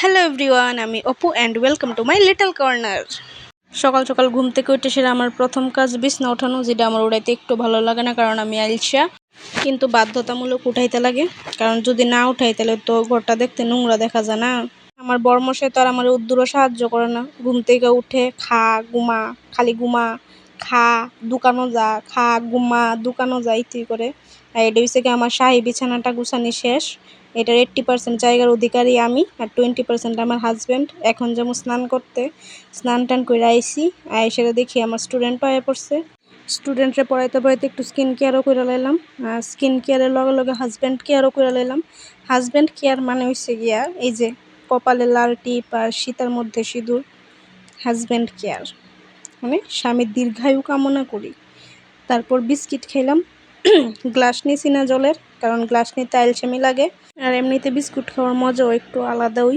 Hello everyone, আমি Apu and welcome to my little corner. সকাল সকাল ঘুম থেকে উঠে সেটা আমার প্রথম কাজ বিছনা ওঠানো, যেটা আমার উঠাইতে একটু ভালো লাগে না, কারণ আমি আলসা, কিন্তু বাধ্যতামূলক উঠাইতে লাগে। কারণ যদি না উঠাই তাহলে তো ঘরটা দেখতে নোংরা দেখা যায় না। আমার বরমশাই তো আর আমার উদ্দূরও সাহায্য করে না। ঘুম থেকে উঠে খা ঘুমা, খালি ঘুমা, খা দোকানও যা, খা ঘুমা দোকানও যা, ইতি করে। আর এটা হচ্ছে কি, আমার শাহী বিছানাটা গুছানি শেষ। এটার 80% জায়গার অধিকারী আমি, আর 20% আমার হাজব্যান্ড। এখন যেমন স্নান করতে, স্নান টান করে আইসি, সেটা দেখি আমার স্টুডেন্ট পায়ে পড়ছে। স্টুডেন্টরা পড়াইতে পড়াইতে একটু স্কিন কেয়ারও করে লাইলাম। স্কিন কেয়ারের লগে লগে হাজব্যান্ড কেয়ারও করে লাইলাম। হাজব্যান্ড কেয়ার মানে হচ্ছে গিয়া এই যে কপালে লাল টিপ আর শীতের মধ্যে সিঁদুর। হাজব্যান্ড কেয়ার মানে স্বামীর দীর্ঘায়ু কামনা করি। তারপর বিস্কিট খেলাম। গ্লাস নিয়েছি না জলের, কারণ গ্লাস নিতে আলসেমি লাগে, আর এমনিতে বিস্কুট খাওয়ার মজাও একটু আলাদাই।